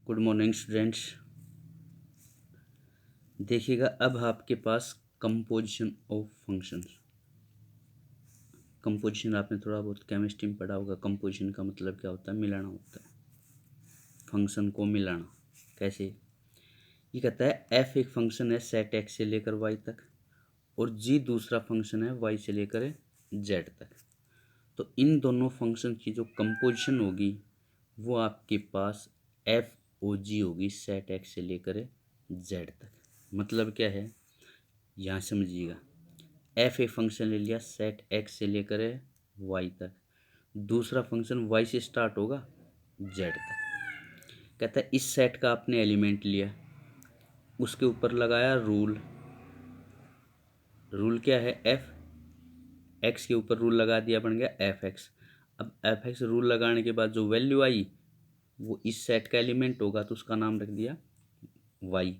Good morning students. देखिएगा अब आपके पास कंपोजिशन ऑफ फंक्शंस। कंपोजिशन आपने थोड़ा बहुत केमिस्ट्री में पढ़ा होगा। कंपोजिशन का मतलब क्या होता है? मिलाना होता है, फंक्शन को मिलाना। कैसे? ये कहता है एफ एक फंक्शन है सेट एक्स से लेकर वाई तक और जी दूसरा फंक्शन है वाई से लेकर जेड तक। तो इन दोनों फंक्शन की जो कंपोजिशन होगी वो आपके पास एफ ओ जी होगी सेट एक्स से लेकर जेड तक। मतलब क्या है यहाँ समझिएगा। एफ ए फंक्शन ले लिया सेट एक्स से लेकर वाई तक, दूसरा फंक्शन वाई से स्टार्ट होगा जेड तक। कहता है इस सेट का आपने एलिमेंट लिया, उसके ऊपर लगाया रूल। रूल क्या है? एफ एक्स के ऊपर रूल लगा दिया, बन गया एफ एक्स। अब एफ एक्स रूल लगाने के बाद जो वैल्यू आई वो इस सेट का एलिमेंट होगा तो उसका नाम रख दिया वाई।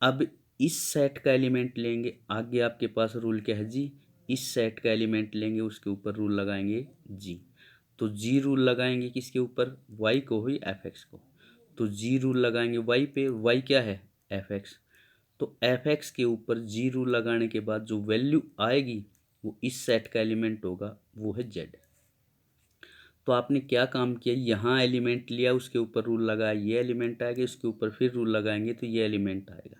अब इस सेट का एलिमेंट लेंगे, आगे आपके पास रूल क्या है? जी। इस सेट का एलिमेंट लेंगे, उसके ऊपर रूल लगाएंगे जी। तो जी रूल लगाएंगे किसके ऊपर? वाई को हुई एफ एक्स को। तो जी रूल लगाएंगे वाई पे, वाई क्या है? F x. तो एफ एक्स के ऊपर जी रूल लगाने के बाद जो वैल्यू आएगी वो इस सेट का एलिमेंट होगा, वो है जेड। तो आपने क्या काम किया? यहाँ एलिमेंट लिया, उसके ऊपर रूल लगाया, ये एलिमेंट आएगा, उसके ऊपर फिर रूल लगाएंगे तो ये एलिमेंट आएगा।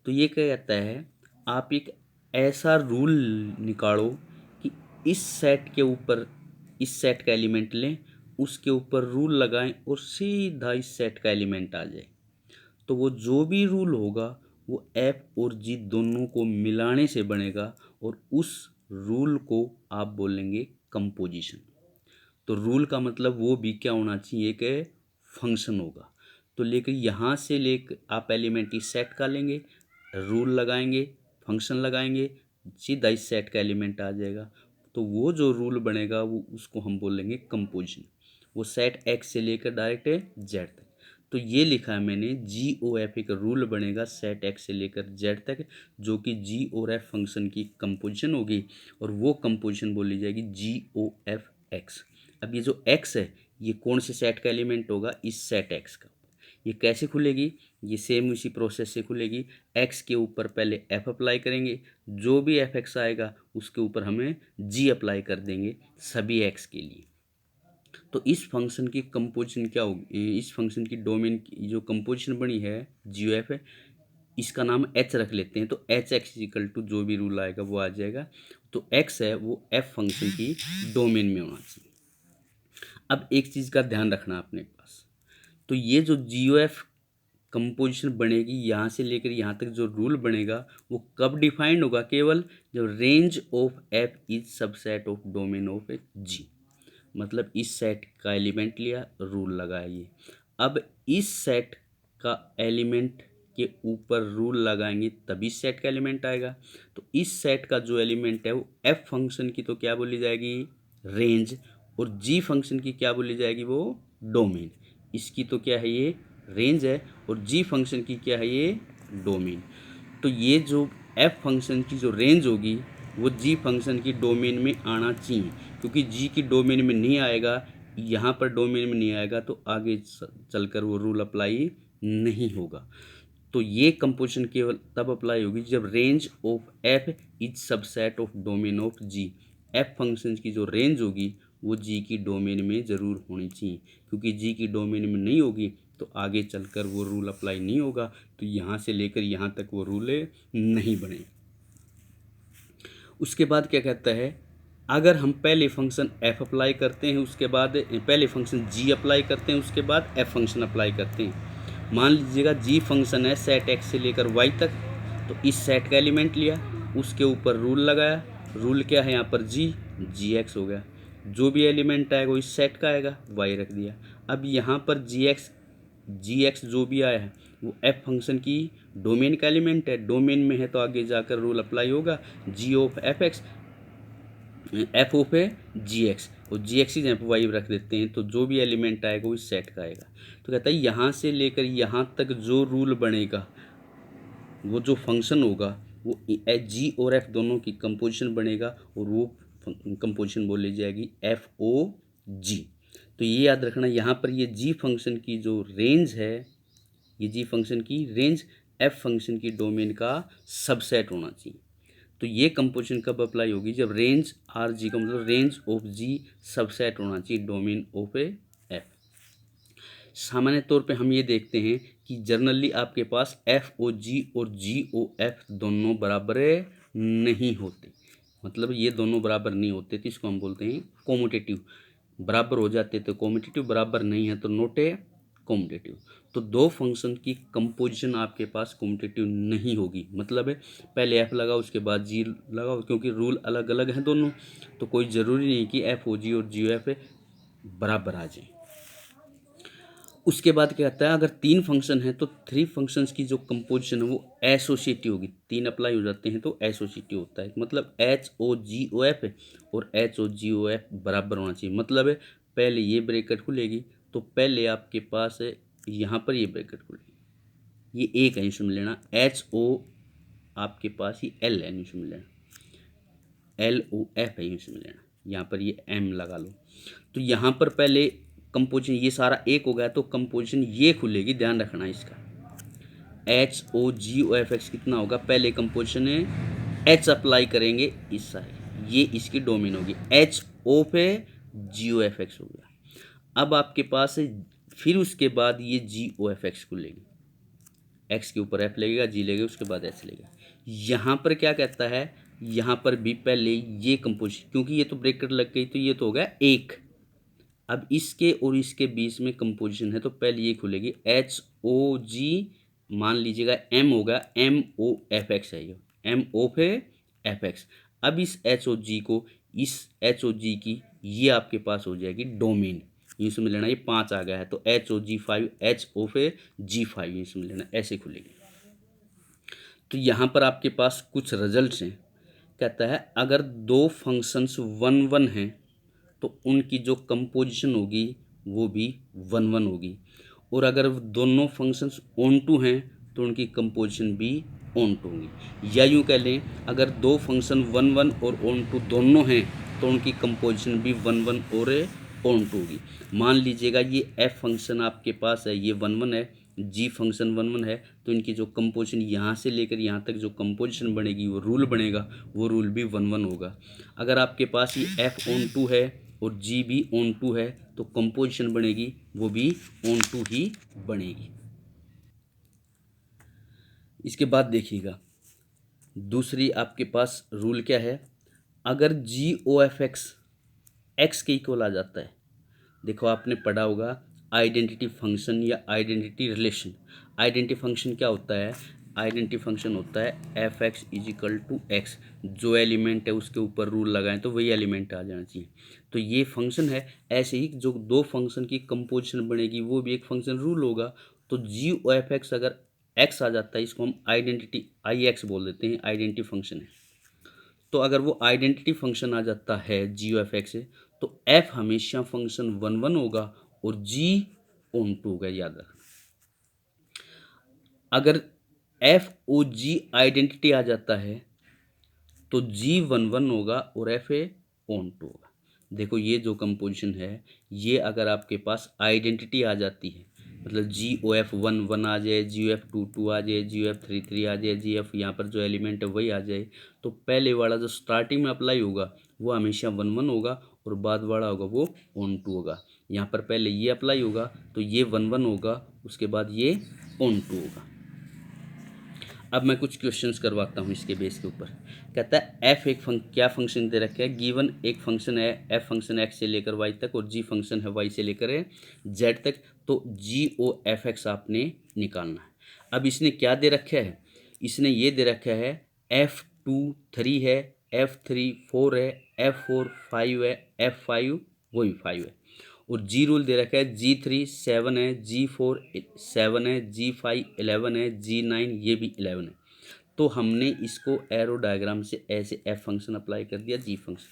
तो ये क्या कहता है, आप एक ऐसा रूल निकालो कि इस सेट के ऊपर इस सेट का एलिमेंट लें, उसके ऊपर रूल लगाएं और सीधा इस सेट का एलिमेंट आ जाए। तो वो जो भी रूल होगा वो एफ और जी दोनों को मिलाने से बनेगा और उस रूल को आप बोलेंगे कंपोजिशन। तो रूल का मतलब वो भी क्या होना चाहिए कि फंक्शन होगा। तो लेकर यहाँ से लेकर आप एलिमेंट इस सेट का लेंगे, रूल लगाएंगे, फंक्शन लगाएंगे, सीधा इस सेट का एलिमेंट आ जाएगा। तो वो जो रूल बनेगा वो उसको हम बोलेंगे कंपोजिशन। वो सेट एक्स से लेकर डायरेक्ट जेड तक। तो ये लिखा है मैंने, जी ओ एफ एक रूल बनेगा सेट एक्स से लेकर जेड तक, जो कि जी और एफ फंक्शन की कंपोजिशन होगी और वो कंपोजिशन बोली जाएगी जी ओ एफ एक्स। अब ये जो x है ये कौन से सेट का एलिमेंट होगा? इस सेट x का। ये कैसे खुलेगी? ये सेम उसी प्रोसेस से खुलेगी। x के ऊपर पहले f अप्लाई करेंगे, जो भी एफ एक्स आएगा उसके ऊपर हमें g अप्लाई कर देंगे सभी x के लिए। तो इस फंक्शन की कंपोजिशन क्या होगी? इस फंक्शन की डोमेन की जो कंपोजिशन बनी है जी एफ है, इसका नाम h रख लेते हैं। तो एच एक्स इक्वल टू जो भी रूल आएगा वो आ जाएगा। तो x है वो f फंक्शन की डोमेन में होना चाहिए। अब एक चीज़ का ध्यान रखना अपने पास, तो ये जो जी ओ एफ कंपोजिशन बनेगी यहाँ से लेकर यहाँ तक जो रूल बनेगा वो कब डिफाइंड होगा? केवल जब range of f is subset of domain of a g. मतलब इस सेट का एलिमेंट लिया, रूल लगाया ये। अब इस सेट का एलिमेंट के ऊपर रूल लगाएंगे तभी सेट का एलिमेंट आएगा। तो इस सेट का जो एलिमेंट है वो एफ फंक्शन की तो क्या बोली जाएगी? रेंज। और जी फंक्शन की क्या बोली जाएगी? वो डोमेन। इसकी तो क्या है? ये रेंज है और जी फंक्शन की क्या है? ये डोमेन। तो ये जो एफ फंक्शन की जो रेंज होगी वो जी फंक्शन की डोमेन में आना चाहिए, क्योंकि जी की डोमेन में नहीं आएगा, यहाँ पर डोमेन में नहीं आएगा तो आगे चलकर वो रूल अप्लाई नहीं होगा। तो ये कंपोजिशन केवल तब अप्लाई होगी जब range of f is subset of domain of g. F function की जो रेंज होगी वो जी की डोमेन में ज़रूर होनी चाहिए, क्योंकि जी की डोमेन में नहीं होगी तो आगे चलकर वो रूल अप्लाई नहीं होगा। तो यहाँ से लेकर यहाँ तक वो रूल नहीं बने। उसके बाद क्या कहता है, अगर हम पहले फंक्शन एफ अप्लाई करते हैं, उसके बाद पहले फंक्शन जी अप्लाई करते हैं, उसके बाद एफ फंक्शन अप्लाई करते हैं। मान लीजिएगा जी फंक्शन है सेट एक्स से लेकर वाई तक, तो इस सेट का एलिमेंट लिया, उसके ऊपर रूल लगाया। रूल क्या है यहाँ पर? जी एक्स हो गया। जो भी एलिमेंट आएगा वो इस सेट का आएगा, वाई रख दिया। अब यहाँ पर जी एक्स जो भी आया है वो एफ फंक्शन की डोमेन का एलिमेंट है। डोमेन में है तो आगे जाकर रूल अप्लाई होगा, g of f x f of है जी एक्स, और जी एक्स ही एफ वाई रख देते हैं। तो जो भी एलिमेंट आएगा वो इस सेट का आएगा। तो कहता है यहाँ से लेकर यहाँ तक जो रूल बनेगा, वो जो फंक्शन होगा वो जी और एफ दोनों की कंपोजिशन बनेगा और वो कंपोजिशन बोली जाएगी एफ ओ जी। तो ये याद रखना, यहाँ पर ये जी फंक्शन की जो रेंज है, ये जी फंक्शन की रेंज एफ फंक्शन की डोमेन का सबसेट होना चाहिए। तो ये कंपोजिशन कब अप्लाई होगी, जब रेंज आर जी का मतलब रेंज ऑफ जी सबसेट होना चाहिए डोमेन ऑफ ए एफ। सामान्य तौर पे हम ये देखते हैं कि जनरली आपके पास एफ ओ जी और जी ओ एफ दोनों बराबर नहीं होते, मतलब ये दोनों बराबर नहीं होते, तो इसको हम बोलते हैं कोम्यूटेटिव। बराबर हो जाते तो कोम्यूटेटिव, बराबर नहीं है तो नॉट ए कोम्यूटेटिव। तो दो फंक्शन की कंपोजिशन आपके पास कोम्यूटेटिव नहीं होगी, मतलब है पहले एफ लगाओ उसके बाद जी लगाओ, क्योंकि रूल अलग अलग हैं दोनों, तो कोई ज़रूरी नहीं कि एफ ओ जी और जी ओ एफ बराबर आ जाए। उसके बाद क्या कहता है, अगर तीन फंक्शन है तो थ्री फंक्शंस की जो कंपोजिशन है वो एसोसिएटिव होगी। तीन अप्लाई हो जाते हैं तो एसोसिएटिव होता है, मतलब एच ओ जी ओ एफ और एच ओ जी ओ एफ बराबर होना चाहिए। मतलब है पहले ये ब्रैकेट खुलेगी तो पहले आपके पास है यहाँ पर ये ब्रैकेट खुलेगी, ये एक है इसमें लेना, एच ओ आपके पास ही एल है इसमें लेना, एल ओ एफ है इसमें लेना, यहाँ पर ये एम लगा लो। तो यहाँ पर पहले कंपोजिशन ये सारा एक हो गया तो कंपोजिशन ये खुलेगी, ध्यान रखना इसका। एच ओ जी ओ एफ एक्स कितना होगा, पहले कंपोजिशन है एच अप्लाई करेंगे इस साइड, ये इसकी डोमेन होगी, एच ओ पे जी ओ एफ एक्स हो गया। अब आपके पास है फिर उसके बाद ये जी ओ एफ एक्स खुलेगी, एक्स के ऊपर एफ लगेगा, जी लगेगा, उसके बाद एच लगेगा। यहाँ पर क्या कहता है, यहाँ पर भी पहले ये कंपोजिशन, क्योंकि ये तो ब्रैकेट लग गई तो ये तो हो गया एक। अब इसके और इसके बीच में कंपोजिशन है तो पहले ये खुलेगी एच ओ जी, मान लीजिएगा एम होगा, एम ओ एफ एक्स है ये, एम ओ पे एफ एक्स। अब इस एच ओ जी को, इस एच ओ जी की ये आपके पास हो जाएगी डोमेन, इसमें लेना, ये 5 आ गया है तो एच ओ जी 5, एच ओ पे जी 5 इसमें लेना, ऐसे खुलेगी। तो यहाँ पर आपके पास कुछ रिजल्ट्स हैं। कहता है अगर दो फंक्शंस वन वन हैं तो उनकी जो कंपोजिशन होगी वो भी वन वन होगी, और अगर दोनों फंक्शंस ऑन टू हैं तो उनकी कंपोजिशन भी ऑन टू होगी। या यूँ कह लें, अगर दो फंक्शन वन वन और ऑन टू दोनों हैं तो उनकी कंपोजिशन भी वन वन और ऑन टू होगी। मान लीजिएगा ये एफ फंक्शन आपके पास है, ये वन वन है, जी फंक्शन वन वन है, तो इनकी जो कंपोजिशन यहाँ से लेकर यहाँ तक जो कंपोजिशन बनेगी वो रूल बनेगा, वो रूल भी वन वन होगा। अगर आपके पास ये एफ ऑन टू है और जी भी ऑन टू है तो कंपोजिशन बनेगी वो भी ऑन टू ही बनेगी। इसके बाद देखिएगा दूसरी आपके पास रूल क्या है, अगर g o f x x के इक्वल आ जाता है, देखो आपने पढ़ा होगा आइडेंटिटी फंक्शन या आइडेंटिटी रिलेशन। आइडेंटिटी फंक्शन क्या होता है, आइडेंटिटी फंक्शन होता है f x is equal to x, जो एलिमेंट है उसके ऊपर रूल लगाएं तो वही एलिमेंट आ जाना चाहिए। तो ये फंक्शन है, ऐसे ही जो दो फंक्शन की कंपोजिशन बनेगी वो भी एक फंक्शन रूल होगा। तो जी ओ एफ एक्स अगर एक्स आ जाता है, इसको हम आइडेंटिटी आई एक्स बोल देते हैं, आइडेंटिटी फंक्शन है। तो अगर वो आइडेंटिटी फंक्शन आ जाता है जी ओ एफ एक्स से, तो एफ हमेशा फंक्शन वन वन होगा और जी ऑन टू होगा, याद रखना। अगर एफ ओ जी आइडेंटिटी आ जाता है तो जी वन वन होगा और एफ ए ऑन टू होगा। देखो ये जो कंपोजिशन है, ये अगर आपके पास आइडेंटिटी आ जाती है, मतलब जी ओ एफ वन वन आ जाए, जी ओ एफ टू टू आ जाए, जी ओ एफ थ्री थ्री आ जाए, जी एफ यहाँ पर जो एलिमेंट है वही आ जाए, तो पहले वाला जो स्टार्टिंग में अप्लाई होगा वो हमेशा वन वन होगा और बाद वाला होगा वो ऑन टू होगा। यहाँ पर पहले ये अप्लाई होगा तो ये वन वन होगा, उसके बाद ये ऑन टू होगा। अब मैं कुछ क्वेश्चंस करवाता हूँ इसके बेस के ऊपर। कहता है एफ एक क्या फंक्शन दे रखा है, गिवन एक फंक्शन है एफ फंक्शन एक्स से लेकर वाई तक और जी फंक्शन है वाई से लेकर जेड तक, तो जी ओ एफ एक्स आपने निकालना है। अब इसने क्या दे रखा है, इसने ये दे रखा है एफ टू थ्री है, एफ थ्री फोर है, एफ फोर फाइव है, एफ फाइव वही फाइव है, और जी रूल दे रखा है जी थ्री सेवन है, जी फोर सेवन है, जी फाइव 11 है, जी नाइन ये भी 11 है। तो हमने इसको एरो डायग्राम से ऐसे एफ फंक्शन अप्लाई कर दिया जी फंक्शन।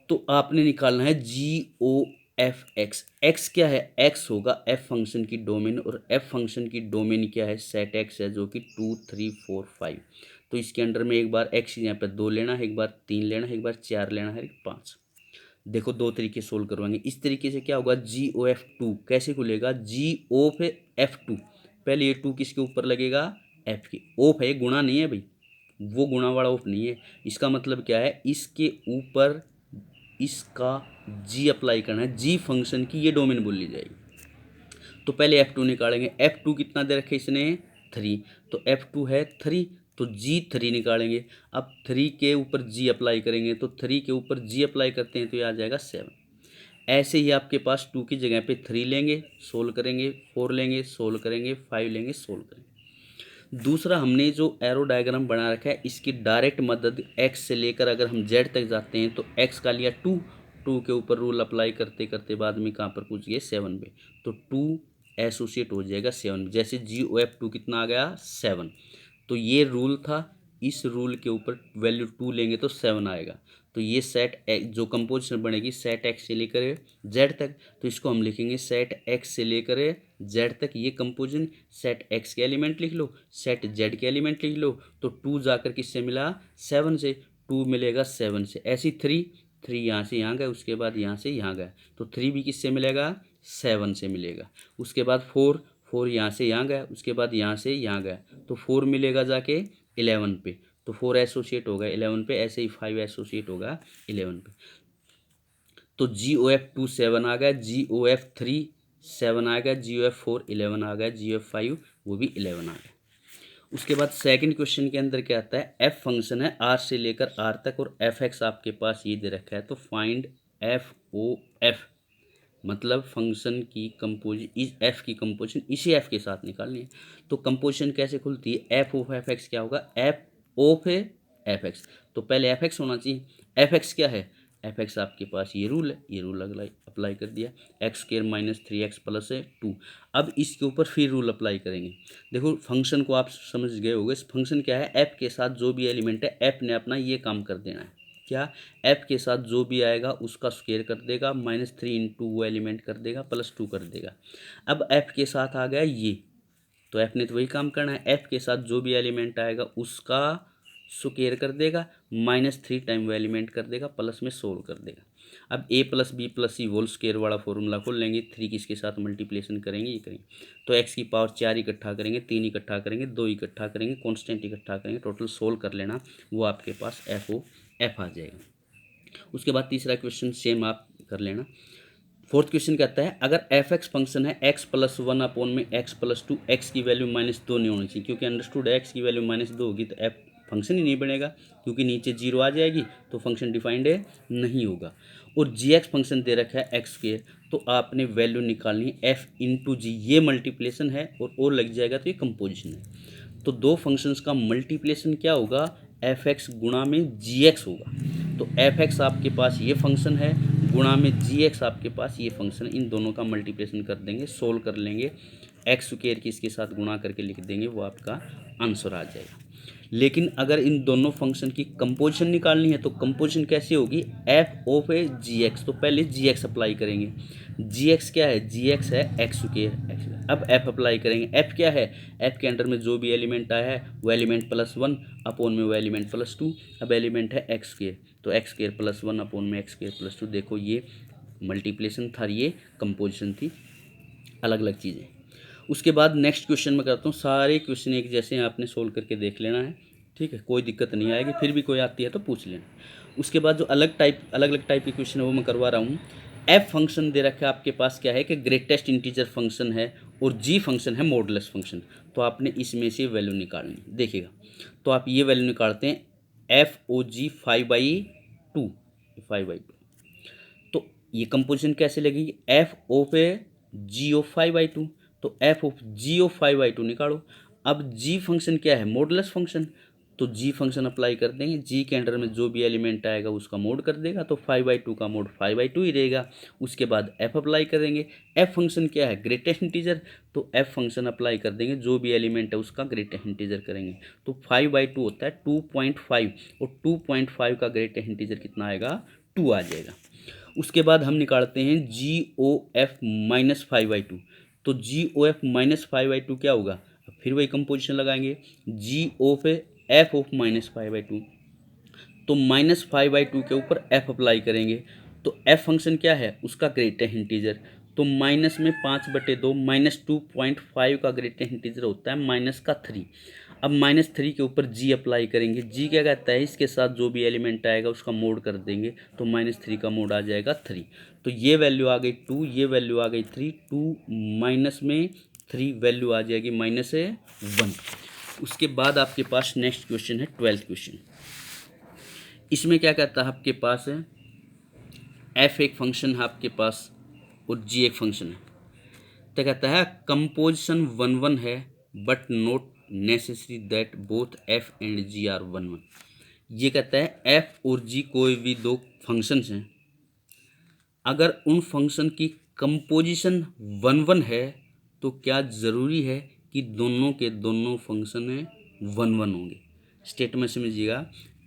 तो आपने निकालना है जी ओ एफ एक्स। एक्स क्या है, एक्स होगा एफ फंक्शन की डोमेन, और एफ फंक्शन की डोमेन क्या है, सेट एक्स है जो कि 2 3 4 5। तो इसके अंडर में एक बार एक्स यहाँ पर 2 लेना है, एक बार 3 लेना है, एक बार 4 लेना है, 5। देखो दो तरीके सोल्व करवाएंगे। इस तरीके से क्या होगा, GOF2 कैसे खुलेगा, GO पे F2, पहले ये 2 किसके ऊपर लगेगा, F के। ऑफ है, गुणा नहीं है भाई, वो गुणा वाला ऑफ नहीं है। इसका मतलब क्या है, इसके ऊपर इसका G अप्लाई करना है, G फंक्शन की ये डोमेन बोल ली जाएगी। तो पहले F2 निकालेंगे, F2 कितना दे रखे इसने 3, तो F2 है 3, तो G3 निकालेंगे। अब 3 के ऊपर G अप्लाई करेंगे, तो 3 के ऊपर G अप्लाई करते हैं तो ये आ जाएगा 7। ऐसे ही आपके पास 2 की जगह पे 3 लेंगे, सोल्व करेंगे, 4 लेंगे, सोल्व करेंगे, 5 लेंगे, सोल्व करेंगे। दूसरा, हमने जो एरो डायग्राम बना रखा है इसकी डायरेक्ट मदद x से लेकर अगर हम z तक जाते हैं तो x का लिया 2, 2 के ऊपर रूल अप्लाई करते करते बाद में कहाँ पर पूछ गए 7 पे, तो 2 एसोसिएट हो जाएगा 7। जैसे GOF2 कितना आ गया 7, तो ये रूल था, इस रूल के ऊपर वैल्यू 2 लेंगे तो 7 आएगा। तो ये सेट जो कंपोजिशन बनेगी सेट x से लेकर z तक, तो इसको हम लिखेंगे सेट x से लेकर z तक। ये कंपोजिशन सेट x के एलिमेंट लिख लो, सेट z के एलिमेंट लिख लो, तो 2 जाकर किससे मिला 7 से, 2 मिलेगा 7 से। ऐसी 3 यहाँ से यहाँ गए, उसके बाद यहाँ से यहाँ गए, तो 3 भी किससे मिलेगा 7 से मिलेगा। उसके बाद 4 यहाँ से यहाँ गया, उसके बाद यहाँ से यहाँ गया, तो 4 मिलेगा जाके 11 पे, तो 4 एसोसिएट होगा 11 पे। ऐसे ही 5 एसोसिएट होगा 11 पे। तो GOF2 7 आ गया, GOF3 7 आ गया, GOF4 11 आ गया, GOF5 वो भी 11 आ गया। उसके बाद सेकंड क्वेश्चन के अंदर क्या आता है, f फंक्शन है r से लेकर r तक और fx आपके पास ये दे रखा है, तो फाइंड FOF, मतलब फंक्शन की कंपोजिशन, इस f की कंपोजिशन इसी f के साथ निकालनी है। तो कंपोजिशन कैसे खुलती है, f ऑफ fx क्या होगा, f ऑफ fx, तो पहले fx होना चाहिए। fx क्या है, fx आपके पास ये रूल है, ये रूल अप्लाई कर दिया, x² - 3x + 2। अब इसके ऊपर फिर रूल अप्लाई करेंगे। देखो फंक्शन को आप समझ गए होंगे, फंक्शन क्या है, f के साथ जो भी एलिमेंट है f ने अपना ये काम कर देना है, क्या, f के साथ जो भी आएगा उसका स्क्वायर कर देगा, -3 इंटू वो एलिमेंट कर देगा, +2 कर देगा। अब f के साथ आ गया ये, तो f ने तो वही काम करना है, f के साथ जो भी एलिमेंट आएगा उसका स्क्वायर कर देगा, -3 टाइम वो एलिमेंट कर देगा, प्लस में सोल्व कर देगा। अब a + b + c whole square वाला फॉर्मूला खोल लेंगे, 3 किसके साथ मल्टीप्लिकेशन करेंगे, ये करेंगे, तो x की पावर 4 इकट्ठा करेंगे, 3 इकट्ठा करेंगे, 2 इकट्ठा करेंगे, कॉन्स्टेंट इकट्ठा करेंगे, टोटल सोल्व कर लेना, वो आपके पास FOF आ जाएगा। उसके बाद तीसरा क्वेश्चन सेम आप कर लेना। फोर्थ क्वेश्चन कहता है, अगर fx फंक्शन है x + 1 अपॉन में x + 2, x की वैल्यू -2 नहीं होनी चाहिए, क्योंकि अंडरस्टूड है x की वैल्यू -2 होगी तो f फंक्शन ही नहीं बनेगा, क्योंकि नीचे 0 आ जाएगी तो फंक्शन डिफाइंड नहीं होगा। और gx फंक्शन दे रखा है x², तो आपने वैल्यू निकालनी है f इंटू जी, ये मल्टीप्लिकेशन है और लग जाएगा तो ये कंपोजिशन है। तो दो फंक्शंस का मल्टीप्लिकेशन क्या होगा, fx गुणा में gx होगा। तो fx आपके पास ये फंक्शन है, गुणा में gx आपके पास ये फंक्शन, इन दोनों का मल्टीप्लिकेशन कर देंगे, सोल्व कर लेंगे, x² की इसके साथ गुणा करके लिख देंगे, वो आपका आंसर आ जाएगा। लेकिन अगर इन दोनों फंक्शन की कंपोजिशन निकालनी है तो कंपोजिशन कैसी होगी, f ऑफ gx, तो पहले gx अप्लाई करेंगे। gx क्या है, gx है x², अब f अप्लाई करेंगे, f क्या है, f के अंडर में जो भी एलिमेंट आया है वो एलिमेंट +1 अपॉन में वो एलिमेंट +2, अब एलिमेंट है x², तो x² + 1 अपॉन में x² + 2। देखो ये मल्टीप्लिकेशन था, ये कंपोजिशन थी, अलग अलग चीज़ें। उसके बाद नेक्स्ट क्वेश्चन में करता हूँ, सारे क्वेश्चन एक जैसे हैं, आपने सोल्व करके देख लेना है, ठीक है, कोई दिक्कत नहीं आएगी, फिर भी कोई आती है तो पूछ लेना। उसके बाद जो अलग अलग टाइप के क्वेश्चन है वो मैं करवा रहा हूँ। f फंक्शन दे रखा है आपके पास, क्या है कि ग्रेटेस्ट इंटीजर फंक्शन है, और g फंक्शन है मॉडुलस फंक्शन, तो आपने इसमें से वैल्यू निकालनी देखिएगा। तो आप ये वैल्यू निकालते हैं FOG 5/2, 5/2, तो ये कंपोजिशन कैसे लगेगी, f ऑफ g ऑफ 5/2, तो f ऑफ g ऑफ 5/2 निकालो। अब g फंक्शन क्या है, मॉडुलस फंक्शन, तो g फंक्शन अप्लाई कर देंगे, g के अंडर में जो भी एलिमेंट आएगा उसका मोड कर देगा, तो 5/2 का मोड 5/2 ही रहेगा। उसके बाद f अप्लाई करेंगे, f फंक्शन क्या है, ग्रेटेस्ट इंटीजर, तो f फंक्शन अप्लाई कर देंगे, जो भी एलिमेंट है उसका ग्रेटेस्ट इंटीजर करेंगे, तो 5/2 होता है 2.5, और 2.5 का ग्रेटेस्ट इंटीजर कितना आएगा, 2 आ जाएगा। उसके बाद हम निकालते हैं GOF -5/2, तो GOF -5/2 क्या होगा, फिर वही कंपोजिशन लगाएंगे, G ऑफ F ऑफ -5/2, तो -5/2 के ऊपर F अप्लाई करेंगे, तो एफ फंक्शन क्या है, उसका ग्रेटेस्ट इंटीजर, तो माइनस में 5/2 -2.5 का ग्रेटेस्ट इंटीजर होता है -3। अब -3 के ऊपर जी अप्लाई करेंगे। जी क्या कहता है, इसके साथ जो भी एलिमेंट आएगा उसका मोड कर देंगे, तो -3 का मोड आ जाएगा 3। तो ये वैल्यू आ गई 2, ये वैल्यू आ गई 3, 2 माइनस में 3 वैल्यू आ जाएगी -1। उसके बाद आपके पास नेक्स्ट क्वेश्चन है 12th क्वेश्चन। इसमें क्या कहता है आपके पास है, एफ एक फंक्शन है आपके पास और जी एक फंक्शन है। तो कहता है कंपोजिशन 1 1 है but not necessary that both f and g are 1 1। ये कहता है एफ और जी कोई भी दो फंक्शंस हैं, अगर उन फंक्शन की कंपोजिशन 1 1 है तो क्या ज़रूरी है कि दोनों के दोनों फंक्शन 1 1 होंगे। स्टेटमेंट समझिएगा,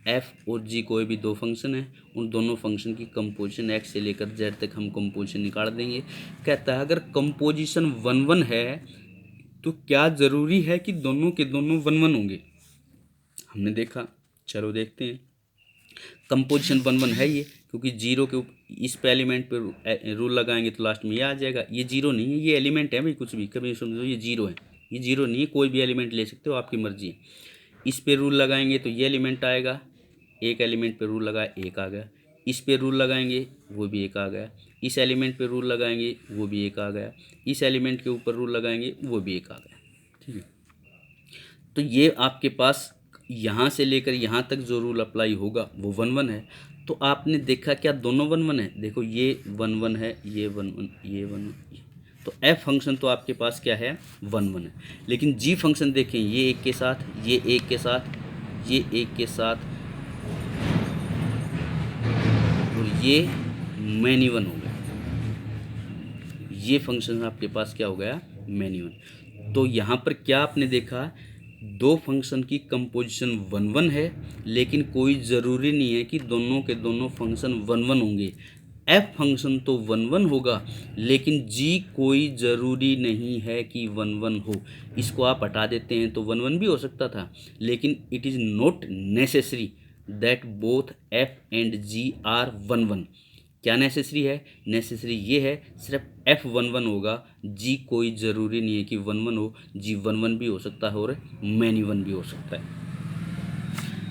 एफ और जी कोई भी दो फंक्शन है, उन दोनों फंक्शन की कंपोजिशन एक्स से लेकर जेड तक हम कंपोजिशन निकाल देंगे। कहता है अगर कंपोजिशन 1 1 है तो क्या ज़रूरी है कि दोनों के दोनों 1 1 होंगे। हमने देखा, चलो देखते हैं। कंपोजिशन 1 1 है ये, क्योंकि जीरो के इस पे एलिमेंट पे रूल लगाएंगे तो लास्ट में ये आ जाएगा। ये जीरो नहीं है, ये एलिमेंट है भाई, कुछ भी कभी समझो ये जीरो है, ये जीरो नहीं है, कोई भी एलिमेंट ले सकते हो, आपकी मर्जी है। इस पे रूल लगाएंगे तो ये एलिमेंट आएगा, एक एलिमेंट पे रूल लगाए एक आ गया, इस पे रूल लगाएंगे वो भी एक आ गया, इस एलिमेंट पे रूल लगाएंगे वो भी एक आ गया, इस एलिमेंट के ऊपर रूल लगाएंगे वो भी एक आ गया। ठीक है, तो ये आपके पास यहाँ से लेकर यहाँ तक जो रूल अप्लाई होगा वो 1 1 है। तो आपने देखा क्या दोनों 1 1 है, देखो ये 1 1 है, ये 1 1, ये 1 1, तो एफ फंक्शन तो आपके पास क्या है 1 1 है। लेकिन जी फंक्शन देखें, ये एक के साथ, ये एक के साथ, ये एक के साथ, और ये मैनी 1 हो गया। ये फंक्शन आपके पास क्या हो गया, मैनी 1। तो यहाँ पर क्या आपने देखा, दो फंक्शन की कंपोजिशन 1 1 है, लेकिन कोई ज़रूरी नहीं है कि दोनों के दोनों फंक्शन 1 1 होंगे। एफ फंक्शन तो 1 1 होगा, लेकिन जी कोई ज़रूरी नहीं है कि 1 1 हो। इसको आप हटा देते हैं तो 1 1 भी हो सकता था, लेकिन it is not necessary that both f and g are 1 1। क्या नेसेसरी है, नेसेसरी ये है सिर्फ एफ 1 1 होगा, जी कोई ज़रूरी नहीं है कि 1 1 हो, जी 1 1 भी हो सकता है और मैनी 1 भी हो सकता है।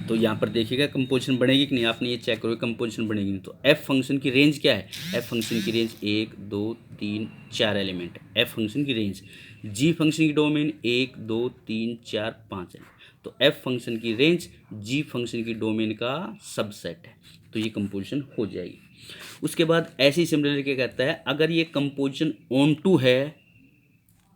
तो यहाँ पर देखिएगा कंपोजिशन बढ़ेगी कि नहीं, आपने ये चेक करो कंपोजिशन बढ़ेगी नहीं। तो एफ फंक्शन की रेंज क्या है, एफ फंक्शन की रेंज 1 2 3 4 एलिमेंट है एफ फंक्शन की रेंज। जी फंक्शन की डोमेन 1 2 3 4 5 है, तो एफ फंक्शन की रेंज जी फंक्शन की डोमेन का सबसेट है, तो ये कंपोजिशन हो जाएगी। उसके बाद ऐसे ही सिमिलरली क्या कहता है, अगर ये कंपोजिशन ऑन टू है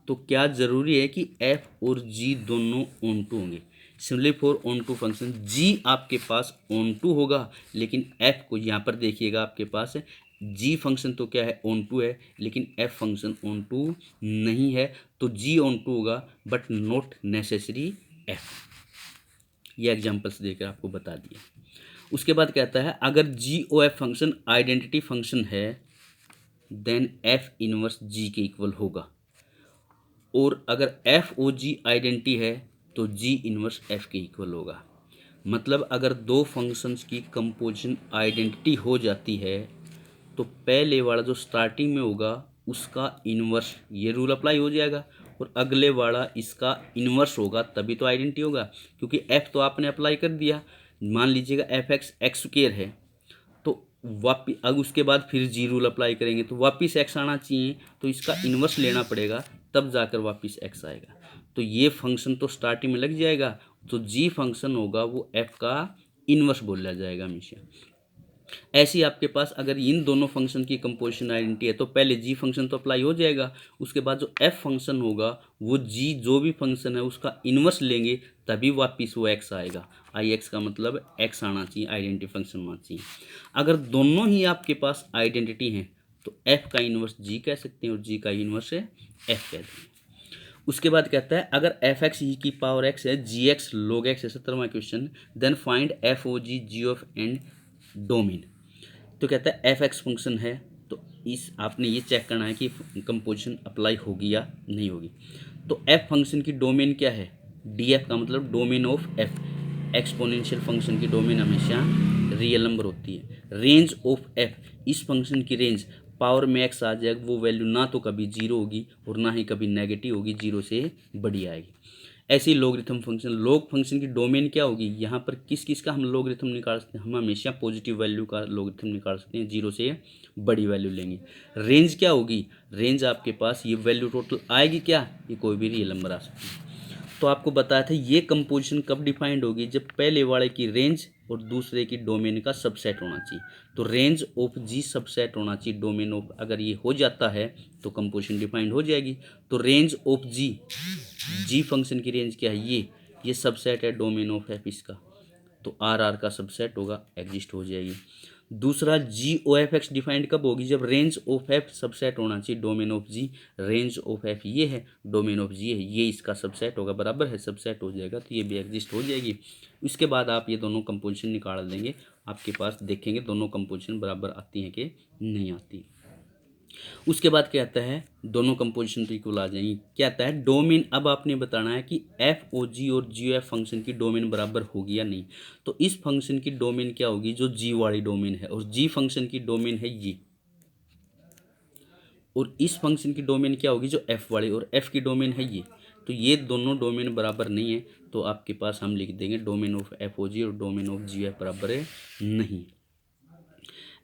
तो क्या ज़रूरी है कि एफ और जी दोनों ऑन टू होंगे। Similarly for onto function, g आपके पास ऑन टू होगा, लेकिन एफ को यहाँ पर देखिएगा आपके पास है, जी फंक्शन तो क्या है ऑन टू है, लेकिन एफ फंक्शन ऑन टू नहीं है, तो जी ऑन टू होगा बट नॉट नेसेसरी एफ। ये एग्जाम्पल्स देकर आपको बता दिया। उसके बाद कहता है अगर g o f function identity function है देन एफ इनवर्स जी के इक्वल होगा, और अगर एफ ओ जी आइडेंटिटी है तो जी इनवर्स एफ के इक्वल होगा। मतलब अगर दो फंक्शंस की कंपोजिशन आइडेंटिटी हो जाती है तो पहले वाला जो स्टार्टिंग में होगा उसका इनवर्स ये रूल अप्लाई हो जाएगा, और अगले वाला इसका इनवर्स होगा, तभी तो आइडेंटिटी होगा, क्योंकि एफ तो आपने अप्लाई कर दिया। मान लीजिएगा एफ एक्स एक्स स्क्वायर है, तो वापिस अब उसके बाद फिर जी रूल अप्लाई करेंगे तो वापिस एक्स आना चाहिए, तो इसका इन्वर्स लेना पड़ेगा, तब जाकर वापिस एक्स आएगा। तो ये फंक्शन तो स्टार्टिंग में लग जाएगा, तो जी फंक्शन होगा वो एफ का इन्वर्स बोला जाएगा हमेशा। ऐसे ही आपके पास अगर इन दोनों फंक्शन की कंपोजिशन आइडेंटिटी है तो पहले जी फंक्शन तो अप्लाई हो जाएगा, उसके बाद जो एफ फंक्शन होगा वो जी जो भी फंक्शन है उसका इन्वर्स लेंगे, तभी वापिस वो एक्स आएगा। आई एक्स का मतलब एक्स आना चाहिए, आइडेंटिटी फंक्शन होना चाहिए। अगर दोनों ही आपके पास आइडेंटिटी हैं तो एफ का इन्वर्स जी कह सकते हैं और जी का इन्वर्स है एफ कहते हैं। उसके बाद कहता है अगर एफ एक्स ई की पावर एक्स है, जी एक्स लॉग एक्स है, 17वां question, then find f o g g of and domain. तो कहता है एफ एक्स फंक्शन है, तो इस आपने ये चेक करना है कि कंपोजिशन अप्लाई होगी या नहीं होगी। तो एफ फंक्शन की डोमेन क्या है, डी एफ का मतलब domain of F. Exponential function की डोमेन हमेशा रियल नंबर होती है। रेंज ऑफ एफ, इस फंक्शन की रेंज पावर में एक्स आ जाएगा, वो वैल्यू ना तो कभी जीरो होगी और ना ही कभी नेगेटिव होगी, जीरो से बड़ी आएगी। ऐसे ही लॉगरिथम फंक्शन, लॉग फंक्शन की डोमेन क्या होगी, यहाँ पर किस किस का हम लॉगरिथम निकाल सकते हैं, हम हमेशा पॉजिटिव वैल्यू का लॉगरिथम निकाल सकते हैं, जीरो से बड़ी वैल्यू लेंगे। रेंज क्या होगी, रेंज आपके पास ये वैल्यू टोटल आएगी क्या, ये कोई भी रियल नंबर आ सकती है। तो आपको बताया था ये कंपोजिशन कब डिफाइंड होगी, जब पहले वाले की रेंज और दूसरे की डोमेन का सबसेट होना चाहिए। तो रेंज ऑफ जी सबसेट होना चाहिए डोमेन ऑफ, अगर ये हो जाता है तो कंपोजिशन डिफाइंड हो जाएगी। तो range of g, g function की रेंज क्या है, ये सबसेट है डोमेन ऑफ एफ इसका, तो आर आर का सबसेट होगा, एग्जिस्ट हो जाएगी। दूसरा g o f x defined कब होगी, जब रेंज ऑफ एफ सबसेट होना चाहिए domain of g, range of f ये है, डोमेन ऑफ जी है, ये इसका सबसेट होगा, बराबर है, सबसेट हो जाएगा तो ये भी एग्जिस्ट हो जाएगी। उसके बाद आप ये दोनों कंपोजिशन निकाल देंगे, आपके पास देखेंगे दोनों कंपोजिशन बराबर आती हैं कि नहीं आती। उसके बाद क्या आता है, दोनों कंपोजिशन तो इक्वल आ जाएंगी। क्या आता है, डोमेन, अब आपने बताना है कि एफ ओ जी और जी एफ फंक्शन की डोमेन बराबर होगी या नहीं। तो इस फंक्शन की डोमेन क्या होगी, जो जी वाली डोमेन है, और जी फंक्शन की डोमेन है ये, और इस फंक्शन की डोमेन क्या होगी, जो एफ वाली, और एफ की डोमेन है ये। तो ये दोनों डोमेन बराबर नहीं है, तो आपके पास हम लिख देंगे डोमेन ऑफ एफ ओ जी और डोमेन ऑफ जी एफ बराबर है नहीं।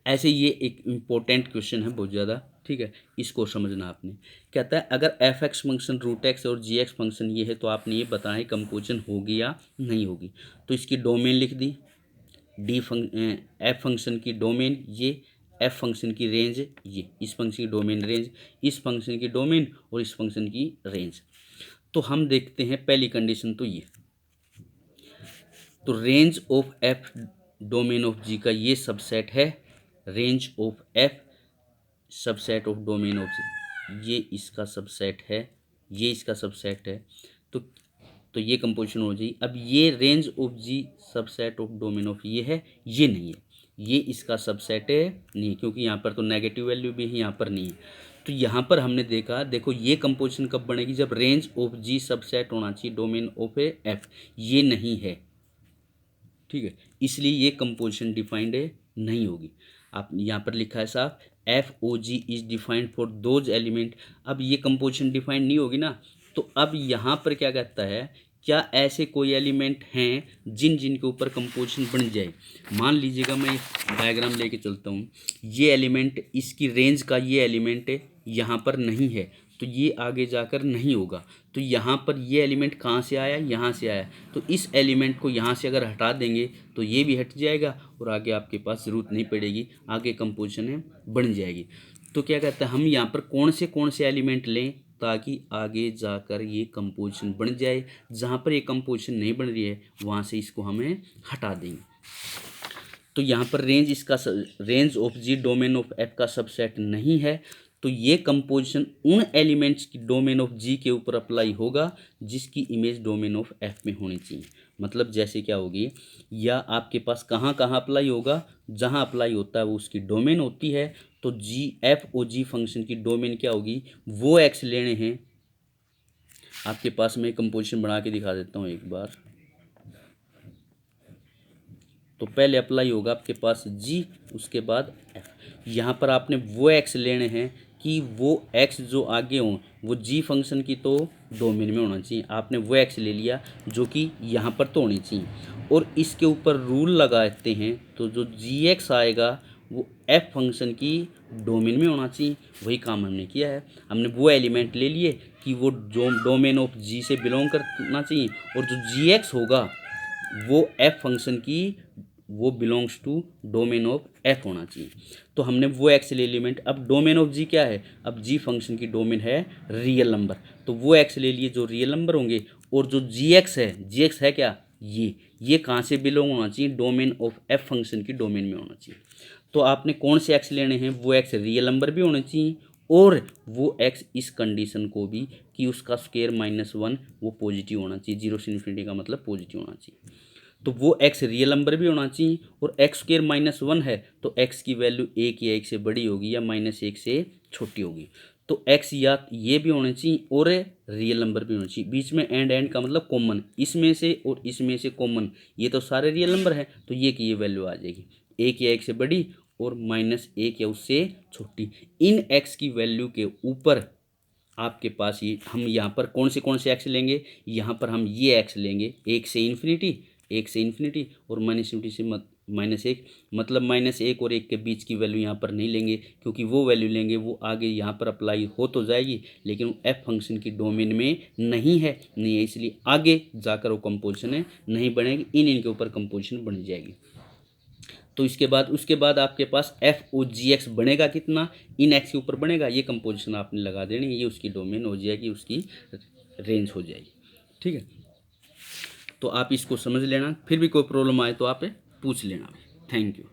ऐसे ये एक इम्पोर्टेंट क्वेश्चन है बहुत ज़्यादा, ठीक है, इसको समझना आपने। कहता है अगर f x function root x और जी एक्स फंक्शन ये है, तो आपने ये बताना है कंपोजिशन होगी या नहीं होगी। तो इसकी डोमेन लिख दी, एफ फंक्शन की डोमेन ये, एफ फंक्शन की रेंज ये, इस फंक्शन की डोमेन रेंज, इस फंक्शन की डोमेन और इस फंक्शन की रेंज। तो हम देखते हैं पहली कंडीशन तो ये, तो range of f domain of g का ये सबसेट है, range of f subset of domain of g, ये इसका सबसेट है, ये इसका सबसेट है, तो ये कंपोजिशन हो जाएगी। अब ये range of g subset of domain of ये है, ये नहीं है, ये इसका सबसेट है नहीं, क्योंकि यहाँ पर तो नेगेटिव वैल्यू भी है, यहाँ पर नहीं है। तो यहाँ पर हमने देखा, देखो ये कंपोजिशन कब बनेगी, जब रेंज ऑफ जी सबसेट होना चाहिए डोमेन ऑफ एफ, ये नहीं है, ठीक है, इसलिए ये कंपोजिशन डिफाइंड है नहीं होगी। आप यहाँ पर लिखा है साफ, f o g is defined for those element. अब ये कंपोजिशन डिफाइंड नहीं होगी ना, तो अब यहाँ पर क्या कहता है, क्या ऐसे कोई एलिमेंट हैं जिन जिनके ऊपर कंपोजिशन बन जाए। मान लीजिएगा मैं डायग्राम लेके चलता हूँ, ये एलिमेंट, इसकी रेंज का ये एलिमेंट यहाँ पर नहीं है, तो ये आगे जाकर नहीं होगा। तो यहाँ पर ये एलिमेंट कहाँ से आया, यहाँ से आया, तो इस एलिमेंट को यहाँ से अगर हटा देंगे तो ये भी हट जाएगा और आगे आपके पास ज़रूरत नहीं पड़ेगी, आगे कंपोजिशन है बन जाएगी। तो क्या कहते हैं, हम यहाँ पर कौन से एलिमेंट लें ताकि आगे जाकर ये कंपोजिशन बन जाए, जहाँ पर ये कंपोजिशन नहीं बन रही है वहाँ से इसको हमें हटा देंगे। तो यहाँ पर रेंज, इसका range of g domain of f का सबसेट नहीं है, तो ये कंपोजिशन उन एलिमेंट्स की डोमेन ऑफ जी के ऊपर अप्लाई होगा जिसकी इमेज डोमेन ऑफ एफ में होनी चाहिए। मतलब जैसे क्या होगी, या आपके पास कहाँ कहाँ अप्लाई होगा, जहाँ अप्लाई होता है वो उसकी डोमेन होती है। तो जी एफ ओ जी फंक्शन की डोमेन क्या होगी, वो एक्स लेने हैं। आपके पास मैं कंपोजिशन बना के दिखा देता हूँ एक बार। तो पहले अप्लाई होगा आपके पास जी, उसके बाद एफ। यहाँ पर आपने वो एक्स लेने हैं कि वो एक्स जो आगे हों वो जी फंक्शन की तो डोमेन में होना चाहिए। आपने वो एक्स ले लिया जो कि यहाँ पर तो होनी चाहिए, और इसके ऊपर रूल लगाते हैं, तो जो जी एक्स आएगा वो एफ फंक्शन की डोमेन में होना चाहिए। वही काम हमने किया है, हमने वो एलिमेंट ले लिए कि वो जो डोमेन ऑफ जी से बिलोंग करना चाहिए, और जो जी एक्स होगा वो एफ फंक्शन की, वो belongs to domain of f होना चाहिए। तो हमने वो एक्स ले एलिमेंट। अब डोमेन ऑफ जी क्या है, अब जी फंक्शन की डोमेन है रियल नंबर, तो वो एक्स ले लिए जो रियल नंबर होंगे, और जो जी एक्स है क्या, ये कहाँ से बिलोंग होना चाहिए, डोमेन ऑफ एफ फंक्शन की डोमेन में होना चाहिए। तो आपने कौन से एक्स लेने हैं, वो एक्स रियल नंबर भी होने चाहिए, और वो एक्स इस कंडीशन को भी कि उसका स्क्वायर -1 वो पॉजिटिव होना चाहिए, 0 से इन्फिनिटी का मतलब पॉजिटिव होना चाहिए। तो वो एक्स रियल नंबर भी होना चाहिए, और एक्स स्क्वायर -1 है तो एक्स की वैल्यू 1 या 1 से बड़ी होगी या -1 से छोटी होगी। तो एक्स या ये भी होना चाहिए और रियल नंबर भी होना चाहिए। बीच में एंड का मतलब कॉमन, इसमें से और इसमें से कॉमन, ये तो सारे रियल नंबर हैं, तो ये की ये वैल्यू आ जाएगी। 1 या 1 से बड़ी और -1 या उससे छोटी। इन x की वैल्यू के ऊपर आपके पास ये हम यहाँ पर कौन से x लेंगे, यहाँ पर हम ये x लेंगे 1 से इन्फिनिटी और -∞ से -1, मतलब -1 और 1 के बीच की वैल्यू यहाँ पर नहीं लेंगे, क्योंकि वो वैल्यू लेंगे वो आगे यहाँ पर अप्लाई हो तो जाएगी लेकिन वो एफ फंक्शन की डोमेन में नहीं है, इसलिए आगे जाकर वो कंपोजिशन है नहीं बनेगी, इनके ऊपर कंपोजिशन बन जाएगी। तो उसके बाद आपके पास एफ ओ जी एक्स बनेगा कितना, इन एक्स के ऊपर बनेगा, ये कंपोजिशन आपने लगा देनी, ये उसकी डोमेन हो जाएगी, उसकी रेंज हो जाएगी। ठीक है, तो आप इसको समझ लेना, फिर भी कोई प्रॉब्लम आए तो आप पूछ लेना। Thank you.